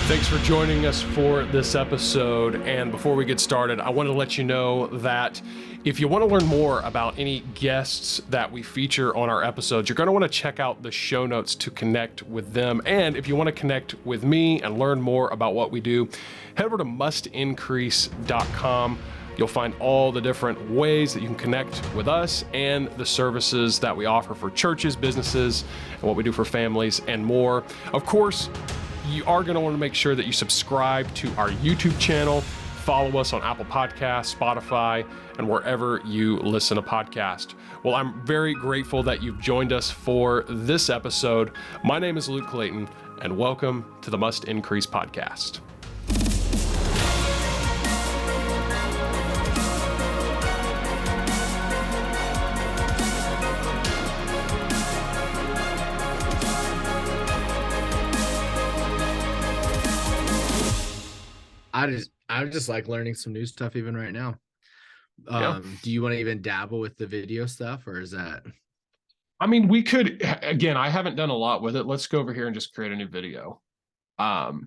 Thanks for joining us for this episode. And before we get started, I want to let you know that if you want to learn more about any guests that we feature on our episodes, you're going to want to check out the show notes to connect with them. And if you want to connect with me and learn more about what we do, head over to mustincrease.com. You'll find all the different ways that you can connect with us and the services that we offer for churches, businesses, and what we do for families and more. Of course, you are going to want to make sure that you subscribe to our YouTube channel, follow us on Apple Podcasts, Spotify, and wherever you listen to podcasts. Well, I'm very grateful that you've joined us for this episode. My name is Luke Clayton, and welcome to the Must Increase podcast. I just like learning some new stuff even right now. Yeah. Do you want to even dabble with the video stuff, or is that? I mean, we could, again, I haven't done a lot with it. Let's go over here and just create a new video. And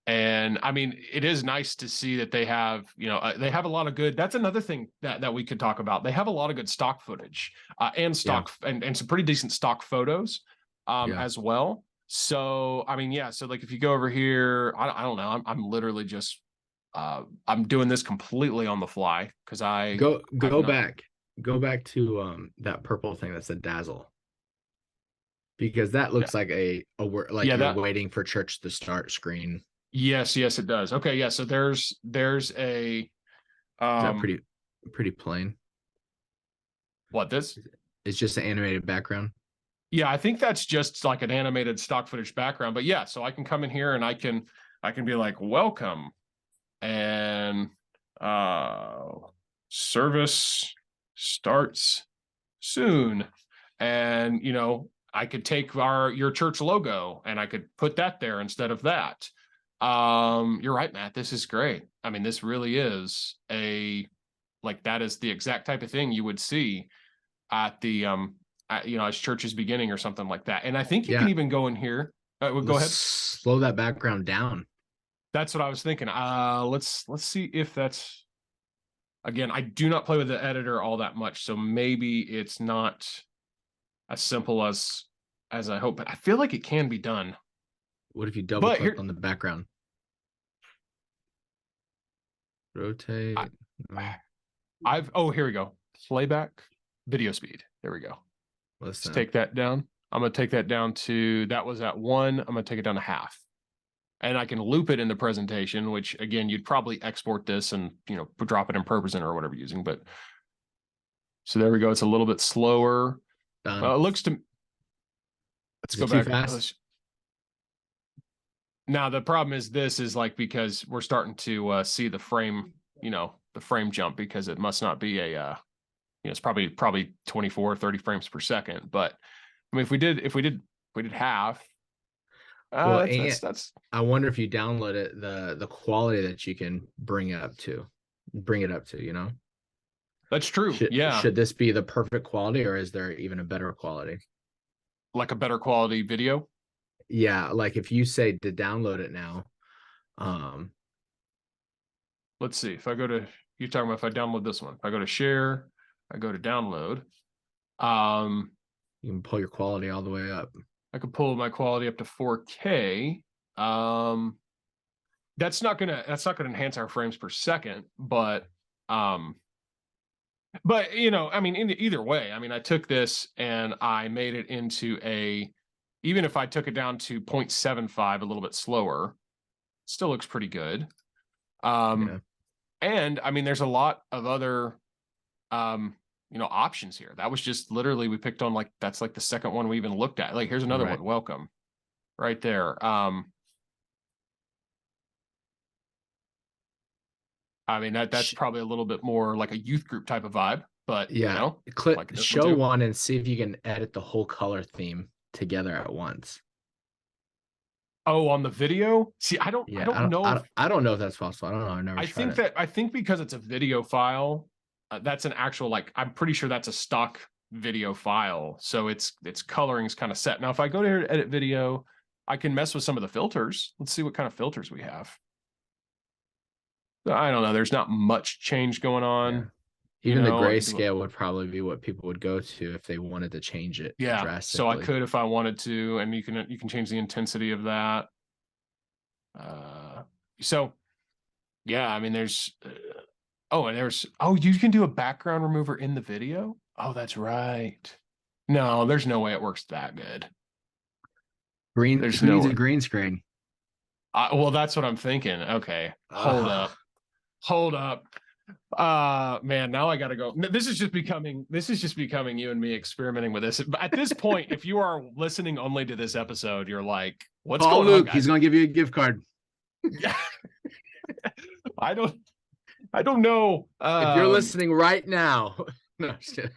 I mean, it is nice to see that they have, they have a lot of good, that's another thing that we could talk about. They have a lot of good stock footage and stock and some pretty decent stock photos as well. So, I mean, yeah. So like, if you go over here, I don't know, I'm literally just, I'm doing this completely on the fly because go back to that purple thing that's a dazzle, because that looks like a like you're waiting for church to start screen. Yes, it does. Okay, yeah. So there's a is that pretty plain? What, this? It's just an animated background. Yeah, I think that's just like an animated stock footage background. But yeah, so I can come in here and I can be like, welcome, and service starts soon. And I could take your church logo and I could put that there instead of that. You're right, Matt. This is great. I mean, this really is that is the exact type of thing you would see at the as church is beginning or something like that. And I think you can even go in here. Go ahead. Slow that background down. That's what I was thinking. Let's see if that's, again, I do not play with the editor all that much, so maybe it's not as simple as I hope, but I feel like it can be done. What if you double click on the background? Rotate. Here we go. Playback video speed. There we go. Let's take that down. I'm going to take that down to, that was at 1. I'm going to take it down to half. And I can loop it in the presentation, which again, you'd probably export this and, drop it in ProPresenter or whatever you're using. But so there we go. It's a little bit slower. Done. It looks to, let's go back. Fast? Now, the problem is this is because we're starting to see the frame, the frame jump, because it must not be a, it's probably 24, 30 frames per second. But I mean, if we did half, that's I wonder if you download it, the quality that you can bring it up to, That's true. Should this be the perfect quality, or is there even a better quality? Like a better quality video? Yeah, like if you say to download it now, let's see. If I go to, you're talking about if I download this one, if I go to share, I go to download, you can pull your quality all the way up. I could pull my quality up to 4K. That's not gonna enhance our frames per second, but I mean, either way, I mean, I took this and I made it into even if I took it down to 0.75, a little bit slower, still looks pretty good. And I mean, there's a lot of other, options here. That was just literally, we picked on that's the second one we even looked at. Here's another one, welcome, right there. I mean, that's probably a little bit more like a youth group type of vibe, but show one and see if you can edit the whole color theme together at once. Oh, on the video? See, I don't know. I don't know if that's possible. I don't know. I've never tried it. I think because it's a video file, that's an actual, I'm pretty sure that's a stock video file. So its coloring is kind of set. Now, if I go to edit video, I can mess with some of the filters. Let's see what kind of filters we have. I don't know. There's not much change going on. Yeah. Even the I could grayscale would probably be what people would go to if they wanted to change it drastically. So I could if I wanted to, and you can change the intensity of that. So yeah, I mean, there's you can do a background remover in the video. Oh, that's right. No, there's no way it works that good. There's who needs a green screen? Well, that's what I'm thinking. Okay, hold up. Man, now I gotta go. This is just becoming you and me experimenting with this. At this point, if you are listening only to this episode, you're like, what's going Luke, on, guys? He's gonna give you a gift card. Yeah. I don't know. If you're listening right now. No, I'm just kidding.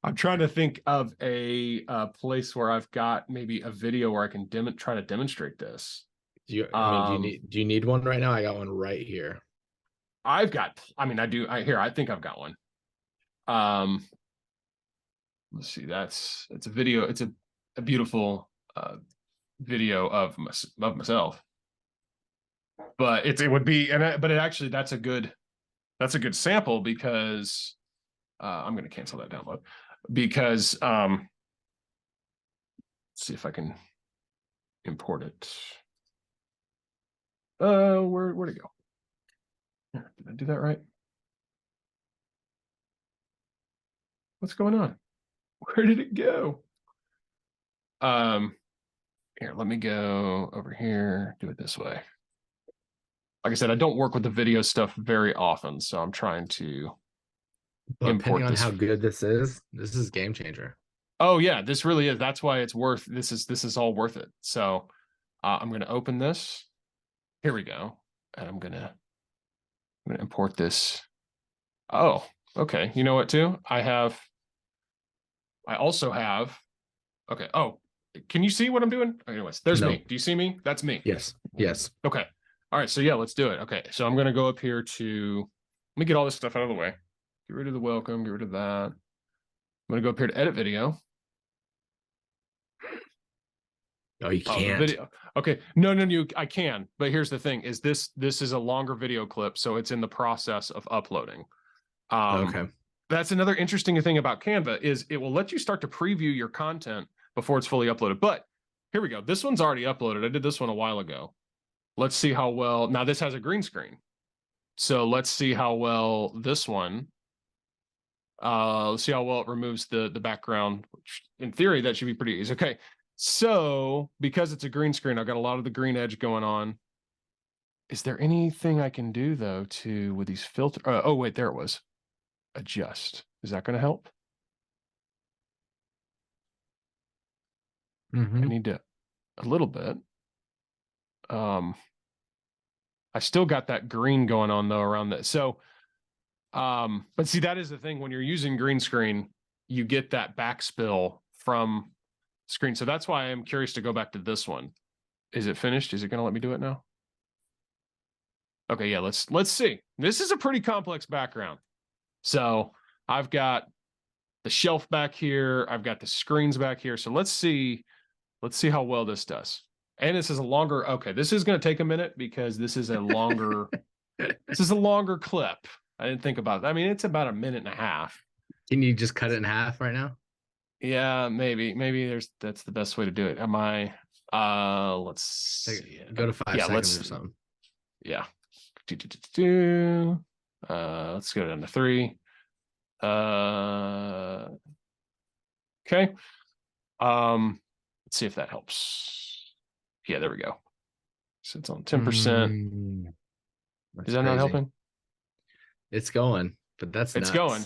I'm trying to think of a place where I've got maybe a video where I can try to demonstrate this. Do you need one right now? I got one right here. I think I've got one. Let's see. It's a video. It's a beautiful video of myself. But it would be, that's a good sample because I'm going to cancel that download because let's see if I can import it. Where'd it go? Did I do that right? What's going on? Where did it go? Here, let me go over here, do it this way. Like I said, I don't work with the video stuff very often, so I'm trying to depending on how good this is game changer. Oh yeah, this really is. That's why it's worth this is all worth it. So I'm gonna open this. Here we go. And I'm gonna import this. Oh, okay. You know what too? I also have okay. Oh, can you see what I'm doing? Anyways, there's me. Do you see me? That's me. Yes. Okay. All right. So yeah, let's do it. Okay. So I'm gonna go up here to let me get all this stuff out of the way. Get rid of the welcome, get rid of that. I'm gonna go up here to edit video. Oh, you can't. Video. Okay. No, I can. But here's the thing: is this is a longer video clip, so it's in the process of uploading. Okay. That's another interesting thing about Canva is it will let you start to preview your content before it's fully uploaded. But here we go. This one's already uploaded. I did this one a while ago. Let's see how well. Now this has a green screen, so let's see how well this one. Let's see how well it removes the background. Which in theory that should be pretty easy. Okay. So, because it's a green screen, I've got a lot of the green edge going on. Is there anything I can do, though, with these filters? Oh, wait, there it was. Adjust. Is that going to help? I need to, a little bit. I still got that green going on, though, around that. So, but see, that is the thing. When you're using green screen, you get that backspill from screen. So that's why I'm curious to go back to this one. Is it finished? Is it going to let me do it now? Okay, yeah, let's see. This is a pretty complex background. So I've got the shelf back here. I've got the screens back here. So let's see how well this does. And this is a longer, okay, this is going to take a minute because this is a longer, this is a longer clip. I didn't think about it. I mean, it's about 1.5 minutes. Can you just cut it in half right now? Yeah, maybe that's the best way to do it. Am I let's see. Go to 5 seconds or something. Yeah. Let's go down to 3. Okay. Let's see if that helps. Yeah, there we go. So it's on 10%. Is that not helping? It's going, but that's nuts. It's going.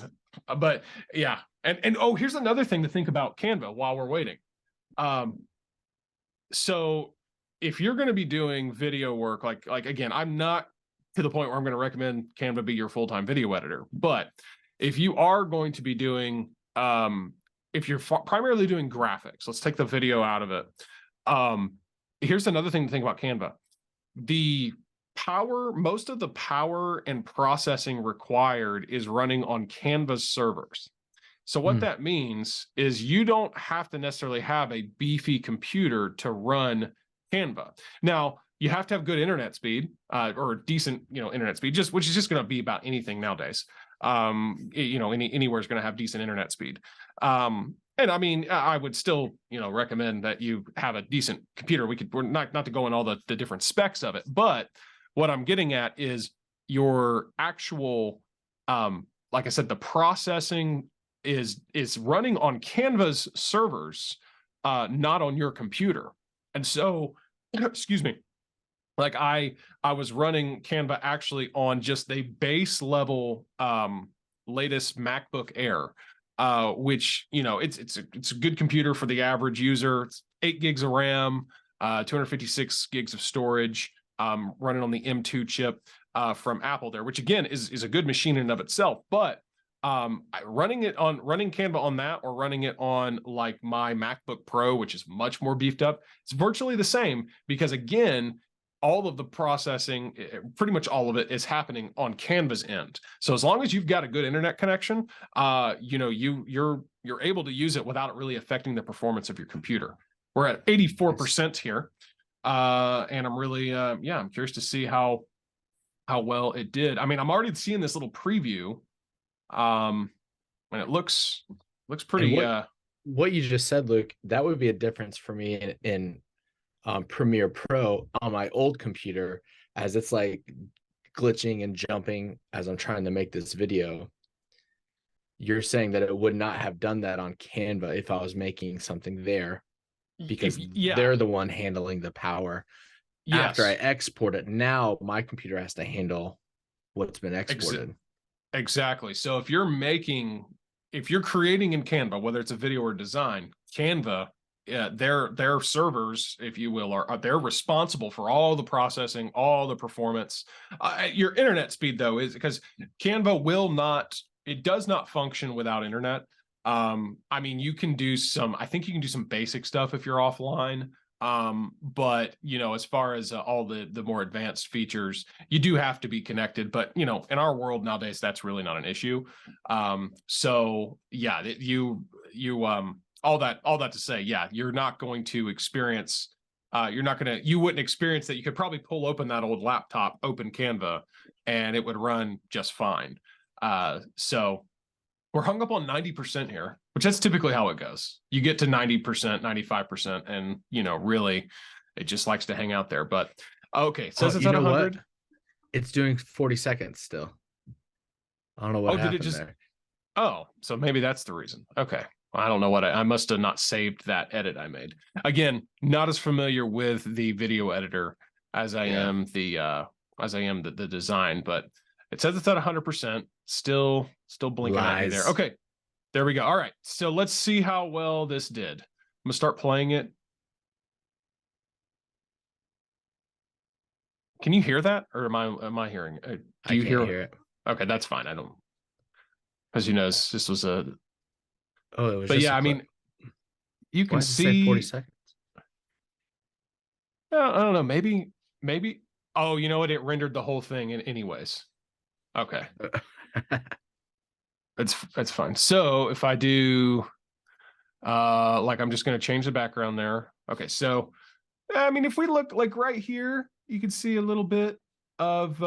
But yeah. And oh, here's another thing to think about Canva while we're waiting. So if you're going to be doing video work, like again, I'm not to the point where I'm going to recommend Canva be your full-time video editor. But if you are going to be doing, if you're primarily doing graphics, let's take the video out of it. Here's another thing to think about Canva. Most of the power and processing required is running on Canva's servers. So what that means is you don't have to necessarily have a beefy computer to run Canva. Now, you have to have good internet speed, or decent, internet speed, which is just going to be about anything nowadays. Anywhere is going to have decent internet speed. And I mean, I would still, recommend that you have a decent computer. We're not to go in all the different specs of it, but what I'm getting at is your actual, like I said, the processing is running on Canva's servers, not on your computer. And so, excuse me, like I was running Canva actually on just the base level latest MacBook Air, which it's a good computer for the average user. It's 8 gigs of RAM, 256 gigs of storage, running on the M2 chip from Apple there, which again is a good machine in and of itself. But running Canva on that, or running it on like my MacBook Pro, which is much more beefed up, it's virtually the same, because again, all of the processing, pretty much all of it, is happening on Canva's end. So as long as you've got a good internet connection, you're able to use it without it really affecting the performance of your computer. We're at 84% here, and I'm really I'm curious to see how well it did. I mean, I'm already seeing this little preview, and it looks pretty. What you just said, Luke, that would be a difference for me in Premiere Pro on my old computer, as it's like glitching and jumping as I'm trying to make this video. You're saying that it would not have done that on Canva if I was making something there, because they're the one handling the power. Yes. After I export it, now my computer has to handle what's been exported. Exactly. So if you're creating in Canva, whether it's a video or design, Canva, their servers, if you will, they're responsible for all the processing, all the performance. Your internet speed, though, is because Canva does not function without internet. I mean, I think you can do some basic stuff if you're offline. But as far as all the more advanced features, you do have to be connected. But in our world nowadays, that's really not an issue. So yeah, all that to say, yeah, you're not going to experience, you wouldn't experience that. You could probably pull open that old laptop, open Canva, and it would run just fine. So we're hung up on 90% here, which that's typically how it goes. You get to 90%, 95%, and really it just likes to hang out there. But okay, so it's at 100. It's doing 40 seconds still. I don't know what happened there. Oh, so maybe that's the reason. Okay. I don't know what I must have not saved that edit I made. Again, not as familiar with the video editor as I am the design, but it says it's at 100%. Still blinking at me there. Okay, there we go. All right, so let's see how well this did. I'm gonna start playing it. Can you hear that, or am I hearing? Do you hear it? Okay, that's fine. I don't, because this was a. Oh, it was. But I mean, you can see 40 seconds. I don't know. Maybe. Oh, you know what? It rendered the whole thing anyways. Okay. That's fine. So if I do, I'm just going to change the background there. Okay. So, I mean, if we look like right here, you can see a little bit of,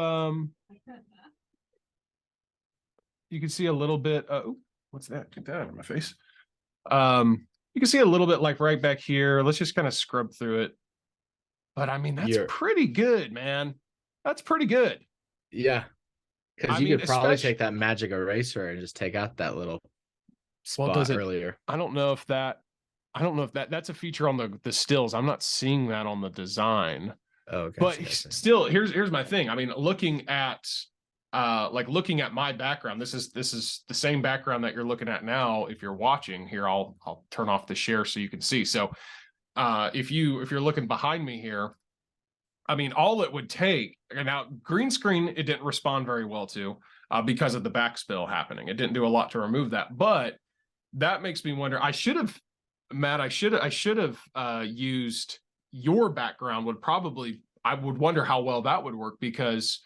what's that? Get that out of my face. You can see a little bit like right back here. Let's just kind of scrub through it. But I mean, that's pretty good, man. That's pretty good. Yeah. Because you could probably take that magic eraser and just take out that little spot earlier. I don't know if that's a feature on the stills. I'm not seeing that on the design. Oh, but still, here's my thing. I mean, looking at my background, this is the same background that you're looking at now. If you're watching here, I'll turn off the share so you can see. So if you're looking behind me here, I mean, all it would take, and now green screen, it didn't respond very well to because of the backspill happening. It didn't do a lot to remove that, but that makes me wonder. I should have used your background. I would wonder how well that would work, because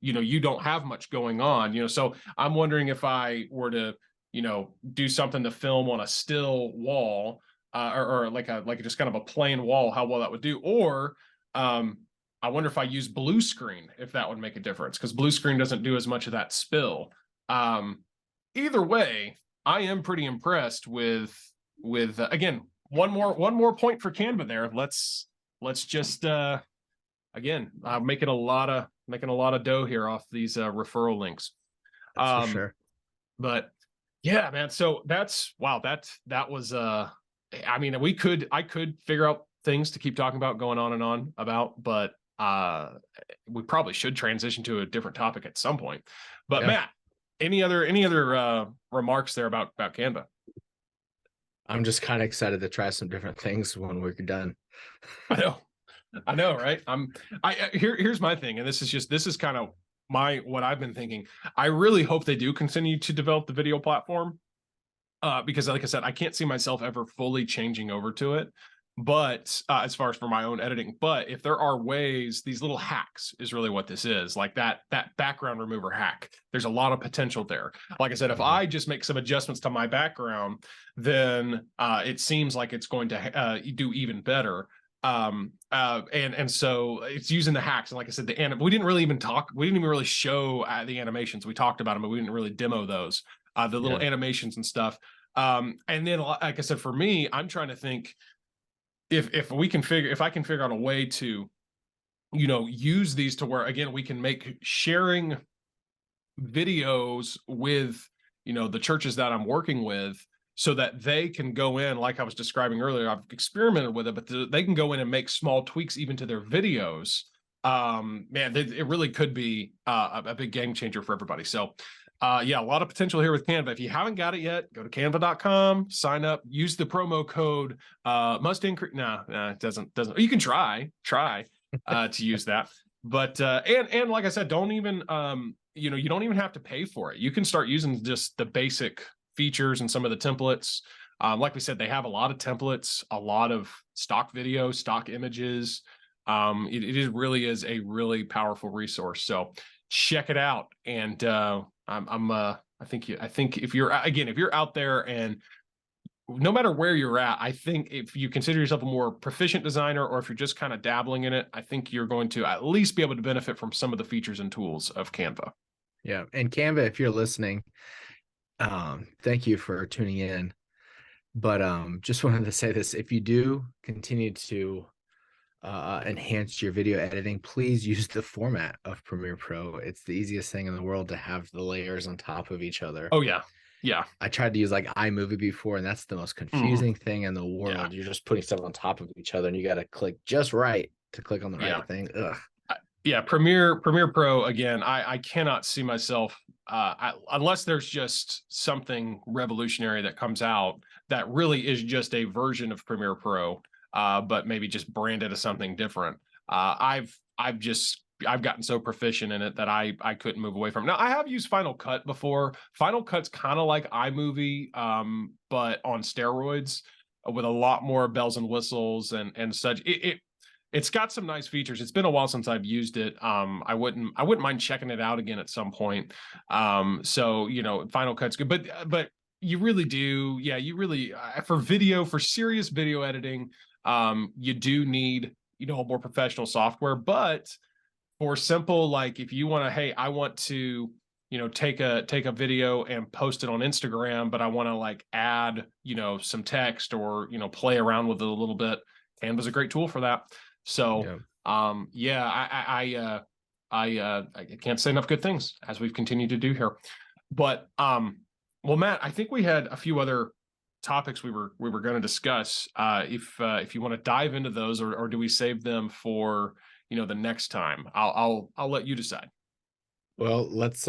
you don't have much going on. So I'm wondering if I were to do something to film on a still wall, or like just kind of a plain wall, how well that would do. Or I wonder if I use blue screen, if that would make a difference, because blue screen doesn't do as much of that spill. Either way, I am pretty impressed with again, one more point for Canva there. Let's just again, making a lot of dough here off these referral links. That's for sure. But yeah, man. So that was I mean, I could figure out things to keep talking about, going on and on about, but we probably should transition to a different topic at some point. But yeah. Matt, any other remarks there about Canva? I'm just kind of excited to try some different things when we're done. I know, right? Here's my thing, and this is kind of what I've been thinking. I really hope they do continue to develop the video platform, because like I said, I can't see myself ever fully changing over to it. But as far as for my own editing, but if there are ways, these little hacks is really what this is, like that background remover hack. There's a lot of potential there. Like I said, if I just make some adjustments to my background, then it seems like it's going to do even better. And so it's using the hacks. And like I said, we didn't even really show the animations. We talked about them, but we didn't really demo those, the little animations and stuff. And then, like I said, for me, I'm trying to think, if I can figure out a way to, use these to where, again, we can make sharing videos with, the churches that I'm working with, so that they can go in, like I was describing earlier. I've experimented with it, but they can go in and make small tweaks even to their videos. Man, it really could be a big game changer for everybody. So yeah, a lot of potential here with Canva. If you haven't got it yet, go to canva.com, sign up, use the promo code must increase. No, it doesn't. You can try to use that. But and like I said, don't even you don't even have to pay for it. You can start using just the basic features and some of the templates. Like we said, they have a lot of templates, a lot of stock video, stock images. It really is a really powerful resource. So check it out. And I think if you're out there, and no matter where you're at, I think if you consider yourself a more proficient designer, or if you're just kind of dabbling in it, I think you're going to at least be able to benefit from some of the features and tools of Canva. Yeah. And Canva, if you're listening, thank you for tuning in. But just wanted to say this: if you do continue to enhance your video editing, please use the format of Premiere Pro. It's the easiest thing in the world to have the layers on top of each other. Oh yeah. I tried to use like iMovie before, and that's the most confusing thing in the world. Yeah. You're just putting stuff on top of each other, and you got to click just right to click on the right thing. Ugh. Yeah, Premiere Pro, again, I cannot see myself, unless there's just something revolutionary that comes out that really is just a version of Premiere Pro, but maybe just branded as something different. I've gotten so proficient in it that I couldn't move away from it. Now, I have used Final Cut before. Final Cut's kind of like iMovie, but on steroids, with a lot more bells and whistles and such. It's got some nice features. It's been a while since I've used it. I wouldn't mind checking it out again at some point. So Final Cut's good, but you really do, for video, for serious video editing, you do need more professional software. But for simple, like if you want to, hey, I want to take a video and post it on Instagram, but I want to like add some text or play around with it a little bit, Canva's a great tool for that. So, I can't say enough good things, as we've continued to do here. But, well, Matt, I think we had a few other topics we were going to discuss. If you want to dive into those, or do we save them for the next time? I'll let you decide. Well, let's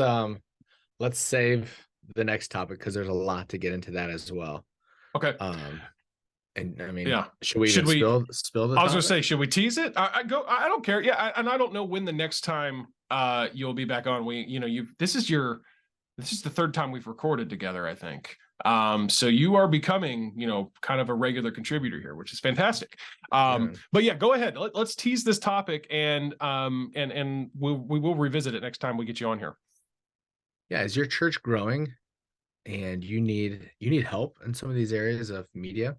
save the next topic, because there's a lot to get into that as well. Okay. And I mean, should we spill the I was gonna say, should we tease it? I don't care. Yeah, and I don't know when the next time you'll be back on. This is the third time we've recorded together, I think. So you are becoming, kind of a regular contributor here, which is fantastic. But yeah, go ahead. Let's tease this topic, and we will revisit it next time we get you on here. Yeah, is your church growing? and you need help in some of these areas of media,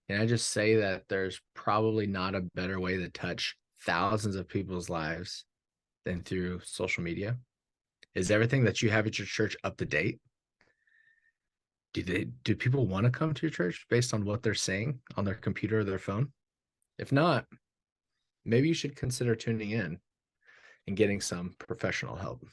and I just say that there's probably not a better way to touch thousands of people's lives than through social media. Is everything that you have at your church up to date? Do people want to come to your church based on what they're seeing on their computer or their phone? If not, maybe you should consider tuning in and getting some professional help.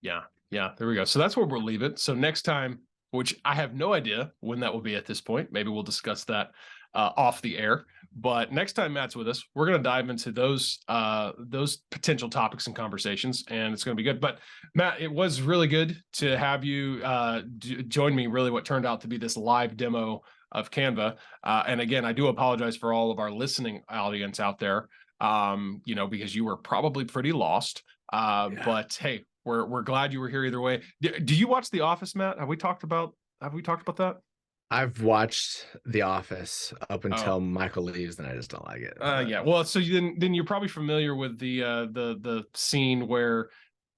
Yeah. There we go. So that's where we'll leave it. So next time, which I have no idea when that will be at this point, maybe we'll discuss that off the air. But next time Matt's with us, we're going to dive into those potential topics and conversations, and it's going to be good. But Matt, it was really good to have you join me. Really, what turned out to be this live demo of Canva. And again, I do apologize for all of our listening audience out there, because you were probably pretty lost. But hey, we're glad you were here either way. Do you watch The Office, Matt? Have we talked about that? I've watched The Office up until Michael leaves, and I just don't like it. Yeah. Well, so then you're probably familiar with the scene where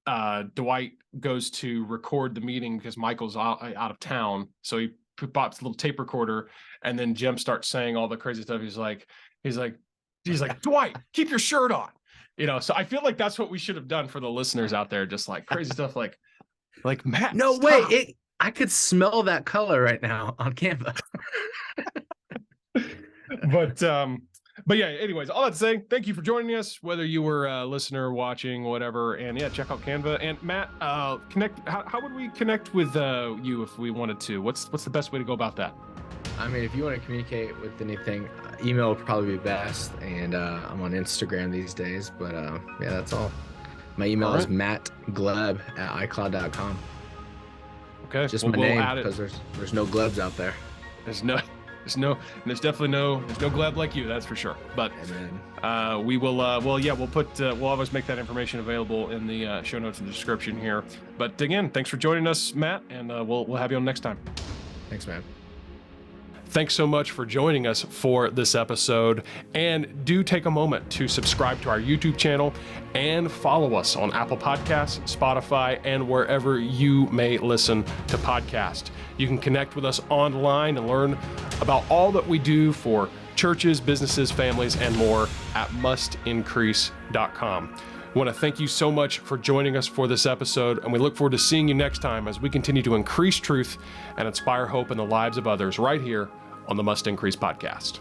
Dwight goes to record the meeting because Michael's out of town. So he pops a little tape recorder, and then Jim starts saying all the crazy stuff. He's like, Dwight, keep your shirt on. So I feel like that's what we should have done for the listeners out there, just like crazy stuff like Matt. No stop. way. I could smell that color right now on Canva. But yeah, anyways, all that to say, thank you for joining us, whether you were a listener, watching, whatever. And yeah, check out Canva. And Matt, connect. How would we connect with you if we wanted to? What's the best way to go about that? I mean, if you want to communicate with anything, email would probably be best. And I'm on Instagram these days. But yeah, that's all. My email is mattgleb@icloud.com. Okay, just my name, because there's no Glebs out there. There's definitely no Gleb like you, that's for sure. But we will we'll always make that information available in the show notes and the description here. But again, thanks for joining us, Matt, and we'll have you on next time. Thanks, man. Thanks so much for joining us for this episode, and do take a moment to subscribe to our YouTube channel and follow us on Apple Podcasts, Spotify, and wherever you may listen to podcasts. You can connect with us online and learn about all that we do for churches, businesses, families, and more at mustincrease.com. I want to thank you so much for joining us for this episode, and we look forward to seeing you next time as we continue to increase truth and inspire hope in the lives of others right here on the Must Increase podcast.